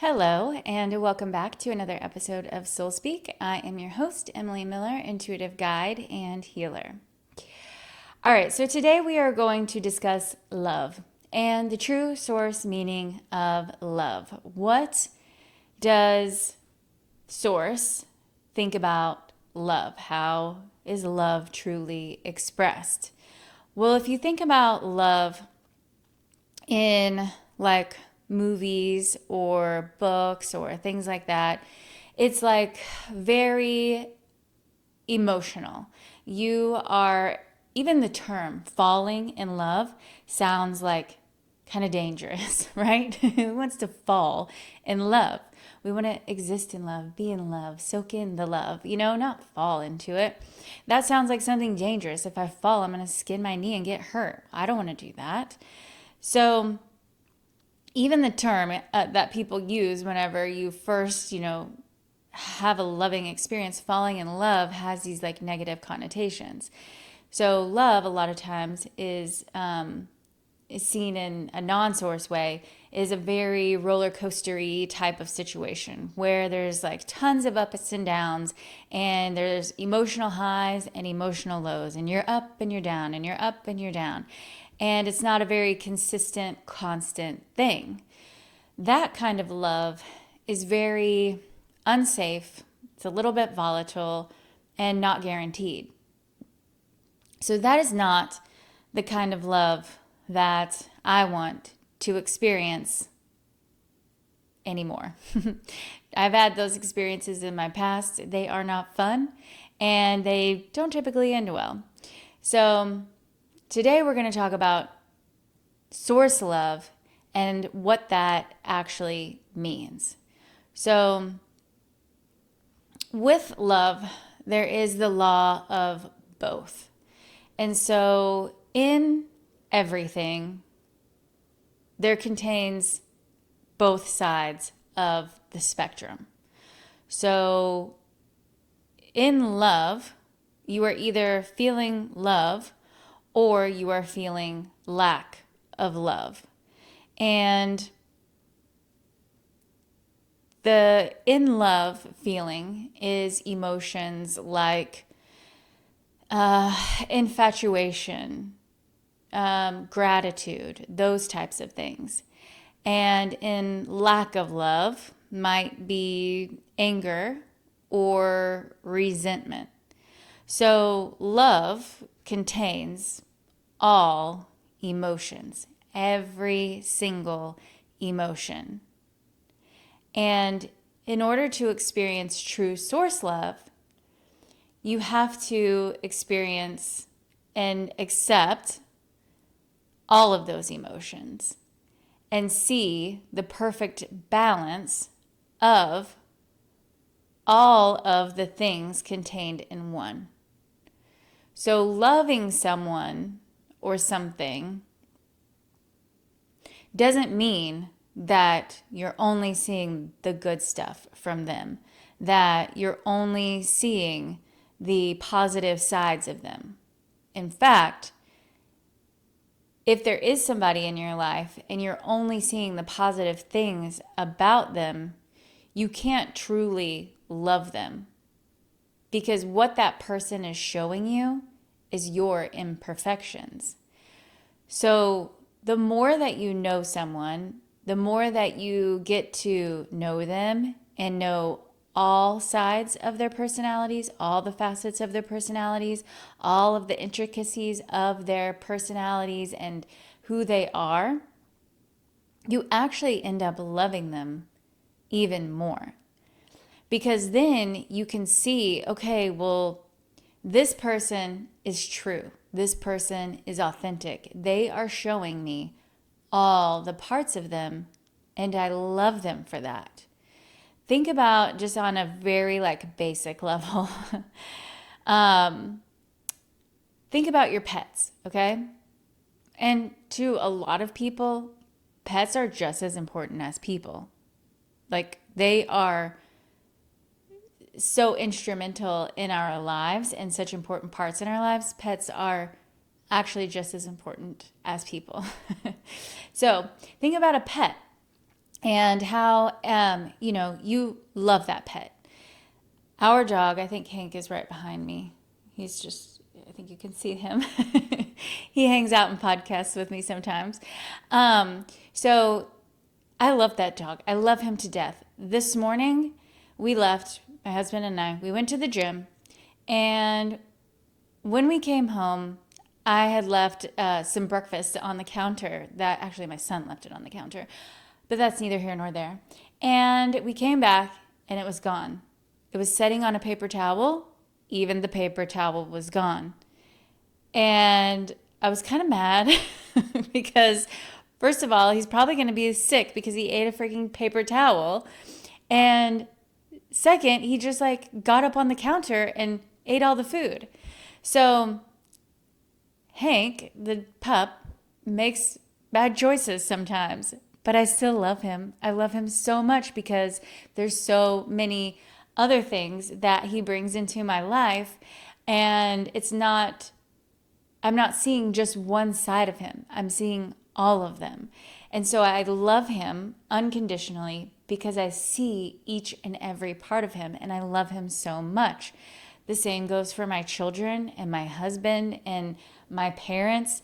Hello, and welcome back to another episode of Soul Speak. I am your host, Emily Miller, intuitive guide and healer. All right, so today we are going to discuss love and the true source meaning of love. What does Source think about love? How is love truly expressed? Well, if you think about love in like movies or books or things like that, it's like very emotional. You are, even the term falling in love sounds like kind of dangerous, right? Who wants to fall in love? We want to exist in love, be in love, soak in the love, not fall into it. That sounds like something dangerous. If I fall, I'm going to skin my knee and get hurt. I don't want to do that. So even the term that people use whenever you first, have a loving experience, falling in love has these like negative connotations. So love a lot of times is seen in a non-source way is a very roller coastery type of situation where there's like tons of ups and downs and there's emotional highs and emotional lows and you're up and you're down and you're up and you're down. And it's not a very consistent, constant thing. That kind of love is very unsafe. It's a little bit volatile and not guaranteed. So that is not the kind of love that I want to experience anymore. I've had those experiences in my past. They are not fun and they don't typically end well. So today we're going to talk about source love and what that actually means. So with love, there is the law of both. And so in everything, there contains both sides of the spectrum. So in love, you are either feeling love or you are feeling lack of love. And the in love feeling is emotions like infatuation, gratitude, those types of things. And in lack of love might be anger or resentment. So love contains all emotions, every single emotion. And in order to experience true source love, you have to experience and accept all of those emotions and see the perfect balance of all of the things contained in one. So loving someone or something doesn't mean that you're only seeing the good stuff from them, that you're only seeing the positive sides of them. In fact, if there is somebody in your life and you're only seeing the positive things about them, you can't truly love them, because what that person is showing you is your imperfections. So the more that you know someone, the more that you get to know them and know all sides of their personalities, all the facets of their personalities, all of the intricacies of their personalities and who they are, you actually end up loving them even more. Because then you can see, okay, well, this person is true. This person is authentic. They are showing me all the parts of them, and I love them for that. Think about, just on a very like basic level, think about your pets, okay? And to a lot of people, pets are just as important as people. Like, they are so instrumental in our lives and such important parts in our lives. Pets are actually just as important as people. So think about a pet. and how, you love that pet. Our dog, I think Hank is right behind me. He's just, I think you can see him. He hangs out in podcasts with me sometimes. So I love that dog. I love him to death. This morning, we left, my husband and I, we went to the gym. And when we came home, I had left some breakfast on the counter that actually my son left it on the counter, but that's neither here nor there. And we came back and it was gone. It was sitting on a paper towel. Even the paper towel was gone. And I was kind of mad because, first of all, he's probably going to be sick because he ate a freaking paper towel. And second, he just like got up on the counter and ate all the food. So Hank, the pup, makes bad choices sometimes, but I still love him. I love him so much because there's so many other things that he brings into my life, and I'm not seeing just one side of him. I'm seeing all of them. And so I love him unconditionally because I see each and every part of him, and I love him so much. The same goes for my children and my husband and my parents.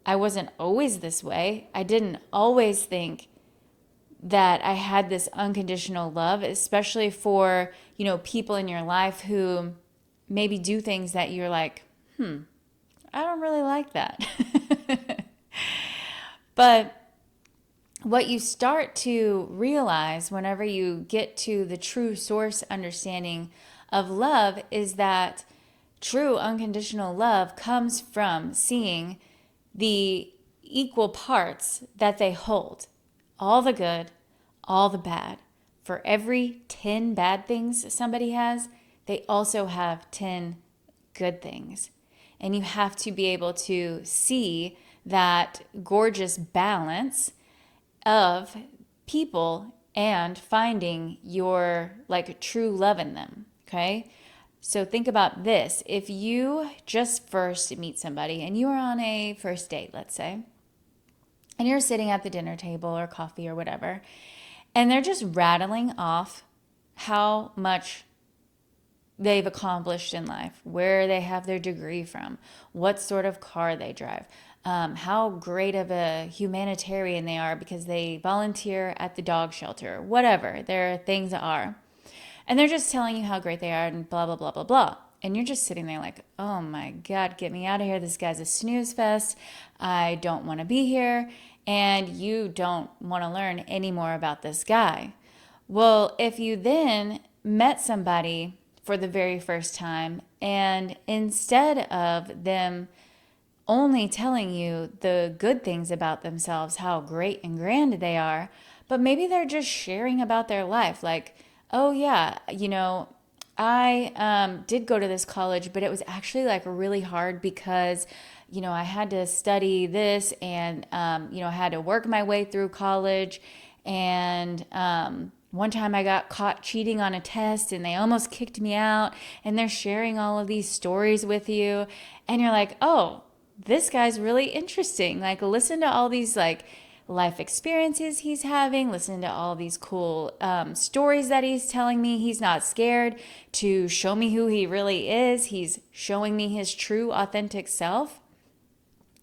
I wasn't always this way. I didn't always think that I had this unconditional love, especially for, people in your life who maybe do things that you're like, I don't really like that. But what you start to realize whenever you get to the true source understanding of love is that true unconditional love comes from seeing the equal parts that they hold. All the good, all the bad. For every 10 bad things somebody has, they also have 10 good things. And you have to be able to see that gorgeous balance of people and finding your true love in them. Okay? So think about this. If you just first meet somebody and you are on a first date, let's say, and you're sitting at the dinner table or coffee or whatever, and they're just rattling off how much they've accomplished in life, where they have their degree from, what sort of car they drive, how great of a humanitarian they are because they volunteer at the dog shelter, whatever their things are. And they're just telling you how great they are and blah, blah, blah, blah, blah. And you're just sitting there like, oh my God, get me out of here. This guy's a snooze fest. I don't want to be here. And you don't want to learn any more about this guy. Well, if you then met somebody for the very first time, and instead of them only telling you the good things about themselves, how great and grand they are, but maybe they're just sharing about their life. Like, oh yeah, I did go to this college, but it was actually really hard because, I had to study this and, I had to work my way through college. And one time I got caught cheating on a test and they almost kicked me out. And they're sharing all of these stories with you. And you're like, oh, this guy's really interesting. Listen to all these life experiences he's having, listen to all these cool stories that he's telling me. He's not scared to show me who he really is. He's showing me his true, authentic self.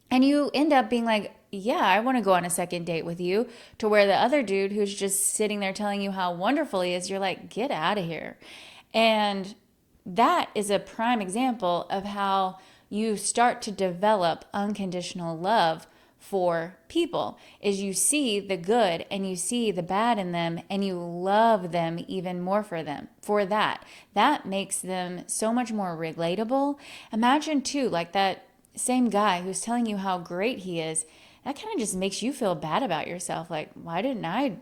And you end up being like, yeah, I want to go on a second date with you, to where the other dude who's just sitting there telling you how wonderful he is, you're like, get out of here. And that is a prime example of how you start to develop unconditional love for people, is you see the good and you see the bad in them and you love them even more for that. That makes them so much more relatable. Imagine too, that same guy who's telling you how great he is, that kind of just makes you feel bad about yourself. Like, why didn't I,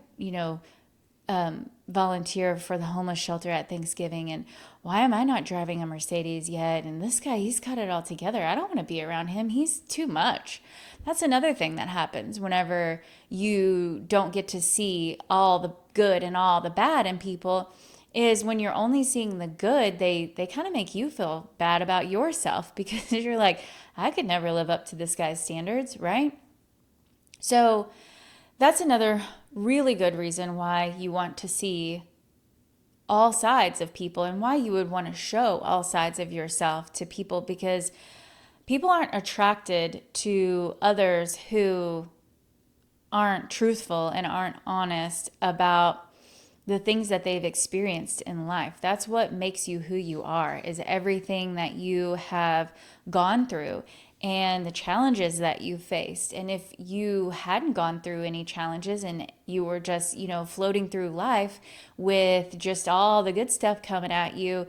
volunteer for the homeless shelter at Thanksgiving? And why am I not driving a Mercedes yet? And this guy, he's got it all together. I don't want to be around him. He's too much. That's another thing that happens whenever you don't get to see all the good and all the bad in people, is when you're only seeing the good, they kind of make you feel bad about yourself because you're like, I could never live up to this guy's standards, right? So that's another really good reason why you want to see all sides of people and why you would want to show all sides of yourself to people, because people aren't attracted to others who aren't truthful and aren't honest about the things that they've experienced in life. That's what makes you who you are, is everything that you have gone through and the challenges that you faced. And if you hadn't gone through any challenges and you were just, floating through life with just all the good stuff coming at you,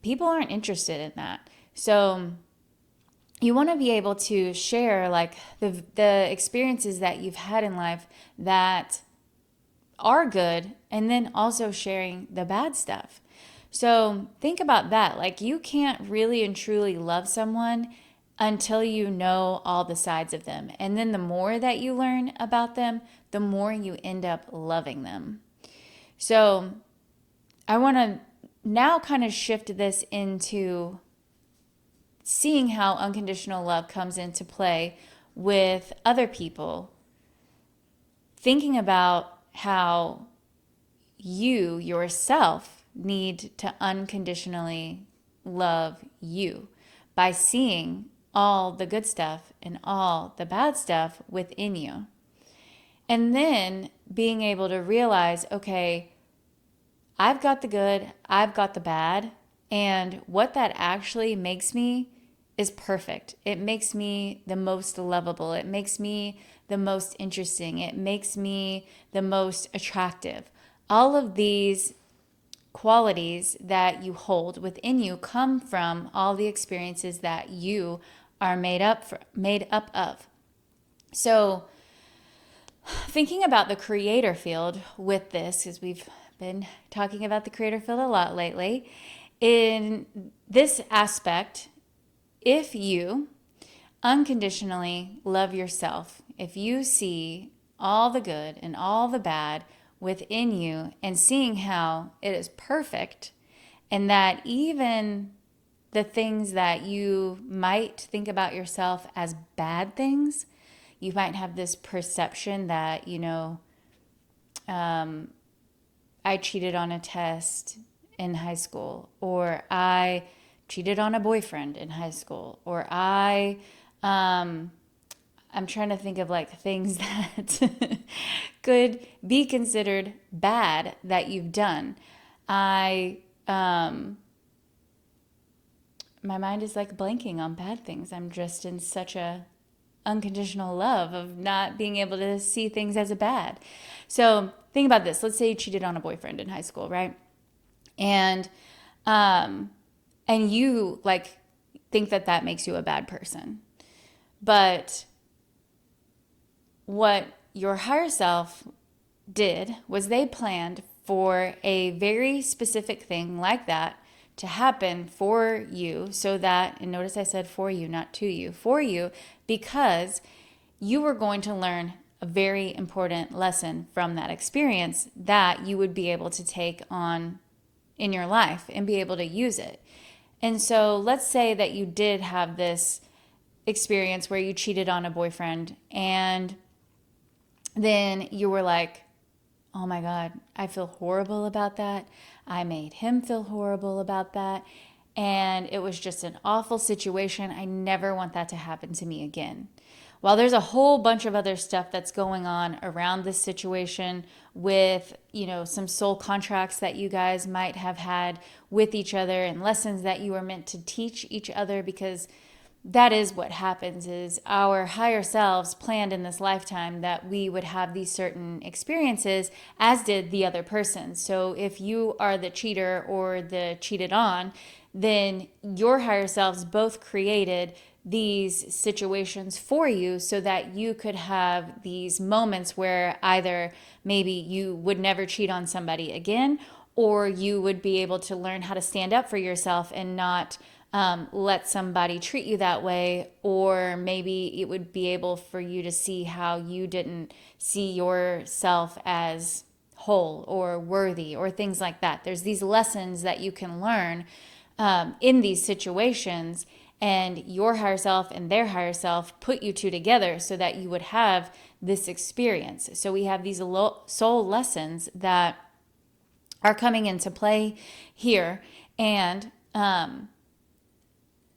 people aren't interested in that. So you want to be able to share like the experiences that you've had in life that are good, and then also sharing the bad stuff. So think about that. Like, you can't really and truly love someone until you know all the sides of them. And then the more that you learn about them, the more you end up loving them. So I want to now kind of shift this into seeing how unconditional love comes into play with other people. Thinking about how you yourself need to unconditionally love you by seeing all the good stuff and all the bad stuff within you. And then being able to realize, okay, I've got the good, I've got the bad, and what that actually makes me is perfect. It makes me the most lovable. It makes me the most interesting. It makes me the most attractive. All of these qualities that you hold within you come from all the experiences that you are made up of. So thinking about the creator field with this, because we've been talking about the creator field a lot lately, in this aspect, if you unconditionally love yourself, if you see all the good and all the bad within you and seeing how it is perfect, and that even the things that you might think about yourself as bad things, you might have this perception that, I cheated on a test in high school, or I cheated on a boyfriend in high school, or I'm trying to think of like things that could be considered bad that you've done. My mind is like blanking on bad things. I'm just in such a unconditional love of not being able to see things as a bad. So think about this. Let's say you cheated on a boyfriend in high school, right? And you like think that makes you a bad person. But what your higher self did was they planned for a very specific thing like that to happen for you, so that, and notice I said for you, not to you, for you, because you were going to learn a very important lesson from that experience that you would be able to take on in your life and be able to use it. And so let's say that you did have this experience where you cheated on a boyfriend, and then you were like, oh my God, I feel horrible about that. I made him feel horrible about that. And it was just an awful situation. I never want that to happen to me again. While there's a whole bunch of other stuff that's going on around this situation with, some soul contracts that you guys might have had with each other and lessons that you were meant to teach each other, because that is what happens, is our higher selves planned in this lifetime that we would have these certain experiences, as did the other person. So if you are the cheater or the cheated on, then your higher selves both created these situations for you so that you could have these moments where either maybe you would never cheat on somebody again, or you would be able to learn how to stand up for yourself and not let somebody treat you that way, or maybe it would be able for you to see how you didn't see yourself as whole or worthy or things like that. There's these lessons that you can learn in these situations, and your higher self and their higher self put you two together so that you would have this experience. So we have these soul lessons that are coming into play here. And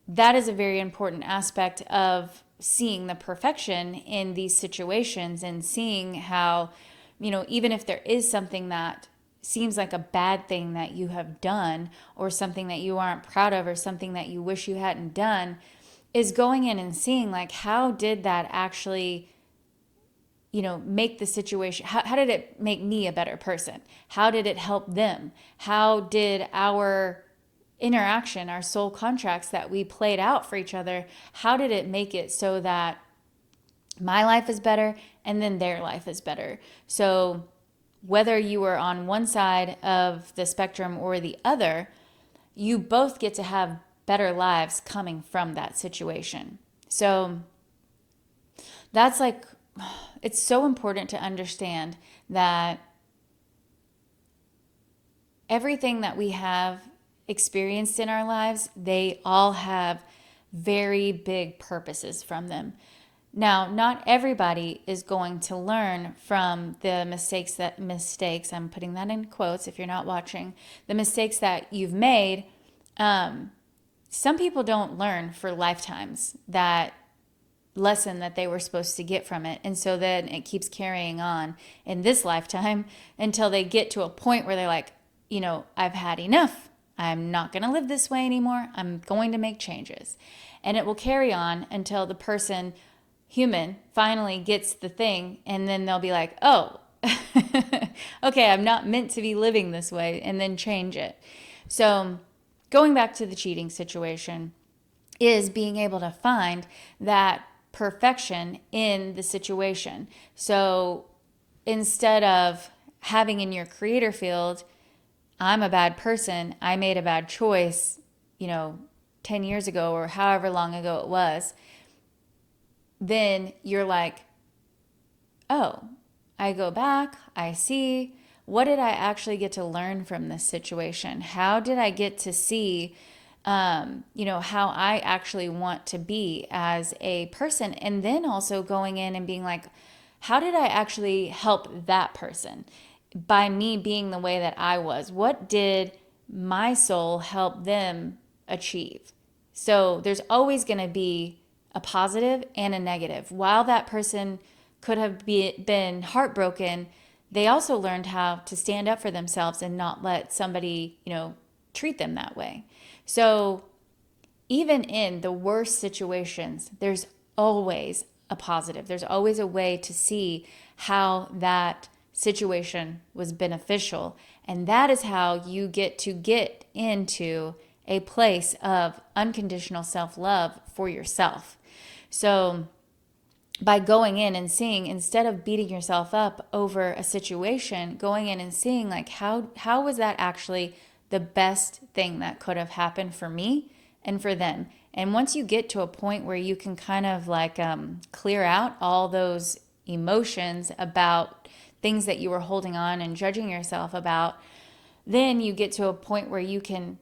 that is a very important aspect of seeing the perfection in these situations, and seeing how, even if there is something that seems like a bad thing that you have done, or something that you aren't proud of, or something that you wish you hadn't done, is going in and seeing like, how did that actually make the situation, how did it make me a better person? How did it help them? How did our interaction, our soul contracts that we played out for each other, how did it make it so that my life is better and then their life is better? So whether you were on one side of the spectrum or the other, you both get to have better lives coming from that situation. So that's like, it's so important to understand that everything that we have experienced in our lives, they all have very big purposes from them. Now, not everybody is going to learn from the mistakes, I'm putting that in quotes if you're not watching, the mistakes that you've made. Some people don't learn for lifetimes that lesson that they were supposed to get from it. And so then it keeps carrying on in this lifetime until they get to a point where they're like, I've had enough. I'm not going to live this way anymore. I'm going to make changes. And it will carry on until the person, human, finally gets the thing. And then they'll be like, oh, okay, I'm not meant to be living this way, and then change it. So going back to the cheating situation is being able to find that perfection in the situation. So instead of having in your creator field, I'm a bad person, I made a bad choice, 10 years ago or however long ago it was, then you're like, oh, I go back, I see, what did I actually get to learn from this situation? How did I get to see how I actually want to be as a person? And then also going in and being like, how did I actually help that person by me being the way that I was? What did my soul help them achieve? So there's always going to be a positive and a negative. While that person could have been heartbroken, they also learned how to stand up for themselves and not let somebody, treat them that way. So even in the worst situations, there's always a positive. There's always a way to see how that situation was beneficial. And that is how you get to get into a place of unconditional self-love for yourself. So by going in and seeing, instead of beating yourself up over a situation, going in and seeing like, how was that actually the best thing that could have happened for me and for them? And once you get to a point where you can kind of like clear out all those emotions about things that you were holding on and judging yourself about, then you get to a point where you can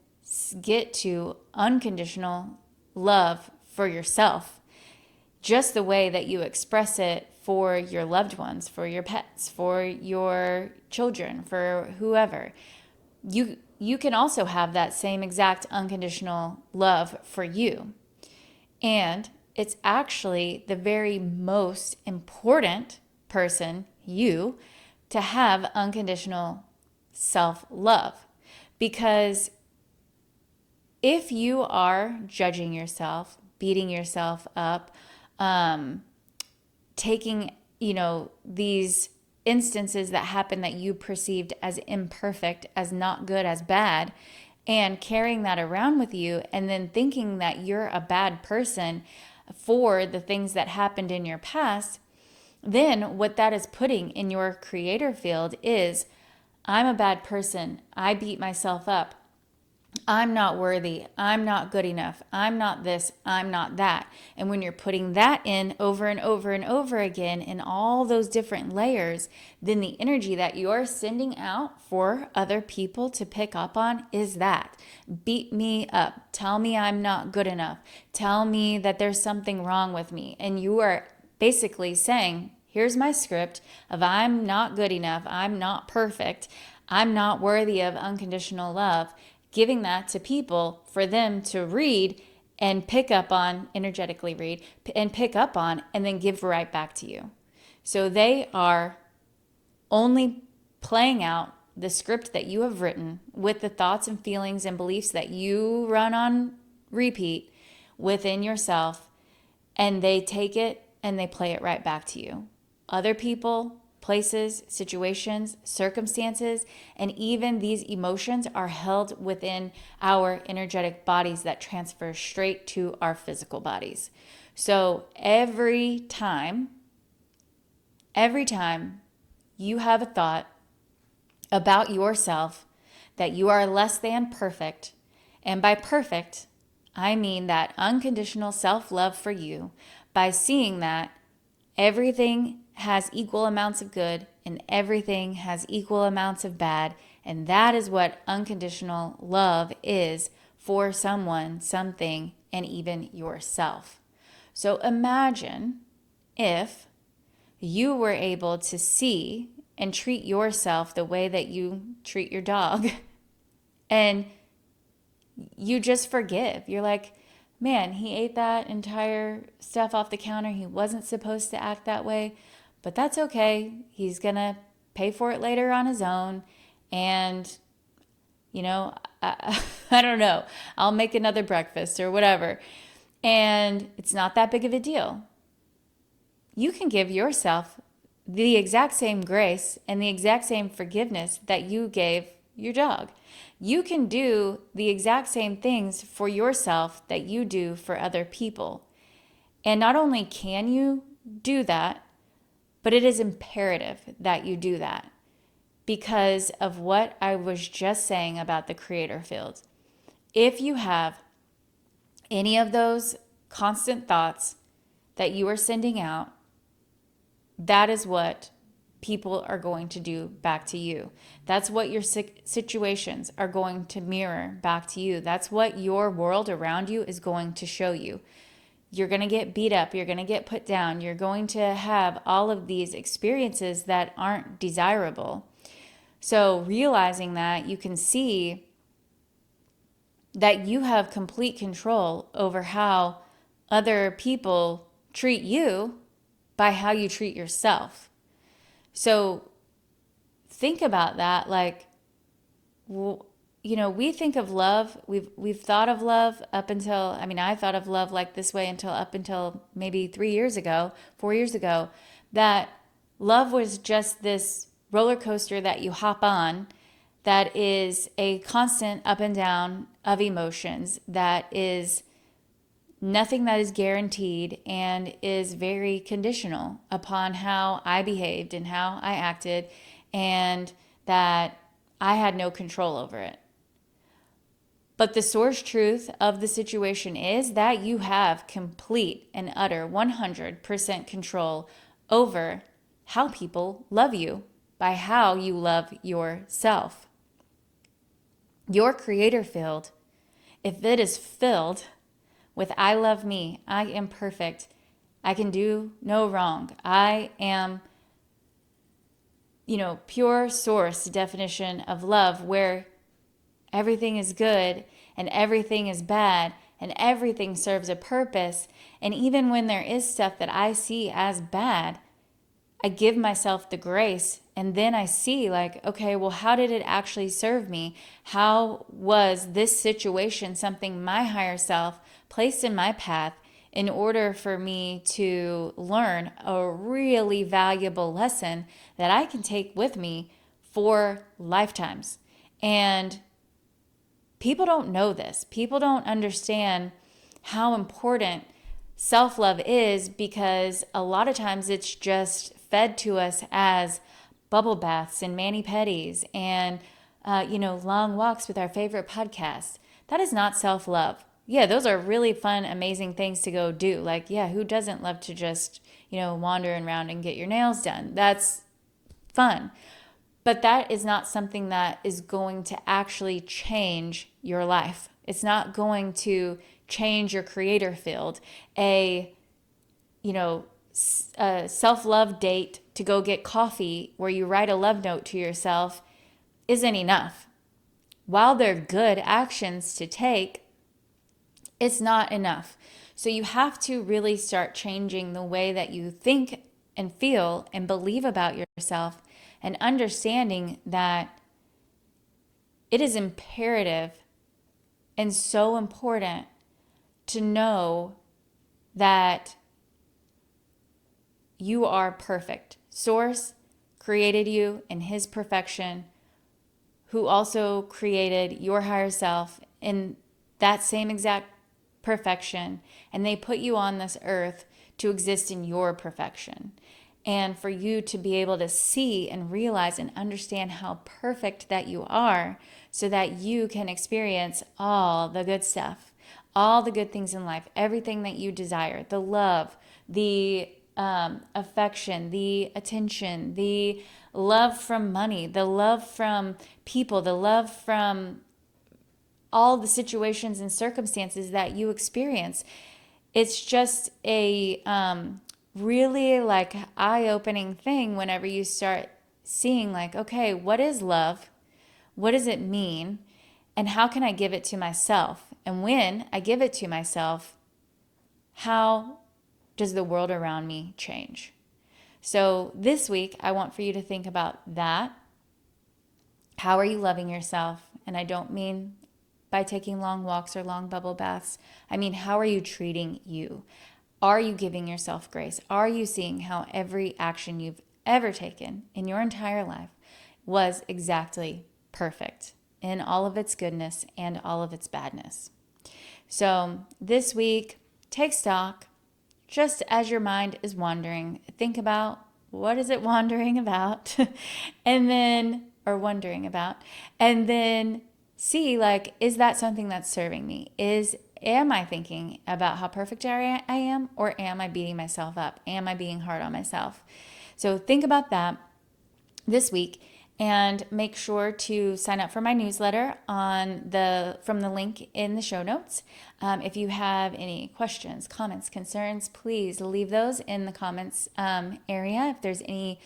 get to unconditional love for yourself, just the way that you express it for your loved ones, for your pets, for your children, for whoever. You can also have that same exact unconditional love for you. And it's actually the very most important person, you, to have unconditional self-love. Because if you are judging yourself, beating yourself up, taking, these instances that happen that you perceived as imperfect, as not good, as bad, and carrying that around with you, and then thinking that you're a bad person for the things that happened in your past, then what that is putting in your creator field is, I'm a bad person, I beat myself up, I'm not worthy, I'm not good enough, I'm not this, I'm not that. And when you're putting that in over and over and over again in all those different layers, then the energy that you're sending out for other people to pick up on is that. Beat me up, tell me I'm not good enough, tell me that there's something wrong with me. And you are basically saying, Here's my script of I'm not good enough, I'm not perfect, I'm not worthy of unconditional love, giving that to people for them to read and pick up on, energetically read, and pick up on, and then give right back to you. So they are only playing out the script that you have written with the thoughts and feelings and beliefs that you run on repeat within yourself, and they take it and they play it right back to you. Other people, places, situations, circumstances, and even these emotions are held within our energetic bodies that transfer straight to our physical bodies. So every time you have a thought about yourself that you are less than perfect, and by perfect, I mean that unconditional self-love for you, by seeing that everything has equal amounts of good and everything has equal amounts of bad, and that is what unconditional love is for someone, something, and even yourself. So imagine if you were able to see and treat yourself the way that you treat your dog, and you just forgive. You're like, man, he ate that entire stuff off the counter. He wasn't supposed to act that way, but that's okay. He's going to pay for it later on his own. And, I don't know, I'll make another breakfast or whatever. And it's not that big of a deal. You can give yourself the exact same grace and the exact same forgiveness that you gave your dog. You can do the exact same things for yourself that you do for other people. And not only can you do that, but it is imperative that you do that because of what I was just saying about the creator field. If you have any of those constant thoughts that you are sending out, that is what people are going to do back to you. That's what your situations are going to mirror back to you. That's what your world around you is going to show you. You're going to get beat up. You're going to get put down. You're going to have all of these experiences that aren't desirable. So realizing that, you can see that you have complete control over how other people treat you by how you treat yourself. So think about that. Like, we think of love. We've thought of love up until, I thought of love like this way up until maybe 4 years ago, that love was just this roller coaster that you hop on, that is a constant up and down of emotions, that is nothing that is guaranteed and is very conditional upon how I behaved and how I acted, and that I had no control over it. But the source truth of the situation is that you have complete and utter 100% control over how people love you by how you love yourself. Your creator field, if it is filled with I love me, I am perfect, I can do no wrong, I am, pure source definition of love, where everything is good and everything is bad and everything serves a purpose. And even when there is stuff that I see as bad, I give myself the grace, and then I see like, okay, well, how did it actually serve me? How was this situation something my higher self placed in my path in order for me to learn a really valuable lesson that I can take with me for lifetimes? And people don't know this. People don't understand how important self-love is, because a lot of times it's just fed to us as bubble baths and mani-pedis and, long walks with our favorite podcast. That is not self-love. Yeah, those are really fun, amazing things to go do. Like, yeah, who doesn't love to just, wander around and get your nails done? That's fun. But that is not something that is going to actually change your life. It's not going to change your creator field. A a self-love date to go get coffee where you write a love note to yourself isn't enough. While they're good actions to take, it's not enough. So you have to really start changing the way that you think and feel and believe about yourself, and understanding that it is imperative and so important to know that you are perfect. Source created you in His perfection, who also created your higher self in that same exact perfection. And they put you on this earth to exist in your perfection. And for you to be able to see and realize and understand how perfect that you are, so that you can experience all the good stuff, all the good things in life, everything that you desire, the love, the affection, the attention, the love from money, the love from people, the love from all the situations and circumstances that you experience. It's just a really like eye-opening thing whenever you start seeing like, okay, what is love? What does it mean? And how can I give it to myself? And when I give it to myself, how does the world around me change? So this week, I want for you to think about that. How are you loving yourself? And I don't mean by taking long walks or long bubble baths. I mean, how are you treating you? Are you giving yourself grace? Are you seeing how every action you've ever taken in your entire life was exactly perfect in all of its goodness and all of its badness? So this week, take stock. Just as your mind is wandering, think about what is it wandering about, and then, or wondering about, and then see, like, is that something that's serving me? Am I thinking about how perfect I am, or am I beating myself up? Am I being hard on myself? So think about that this week, and make sure to sign up for my newsletter from the link in the show notes. If you have any questions, comments, concerns, please leave those in the comments area. If there's any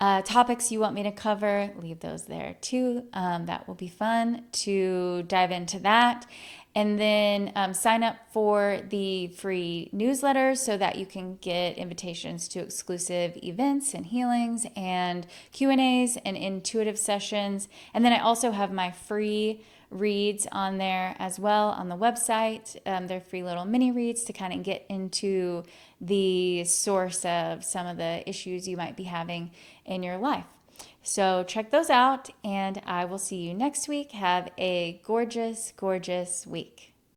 topics you want me to cover, leave those there too. That will be fun to dive into that. And then sign up for the free newsletters so that you can get invitations to exclusive events and healings and Q&As and intuitive sessions. And then I also have my free reads on there as well on the website. They're free little mini reads to kind of get into the source of some of the issues you might be having in your life. So check those out, and I will see you next week. Have a gorgeous, gorgeous week.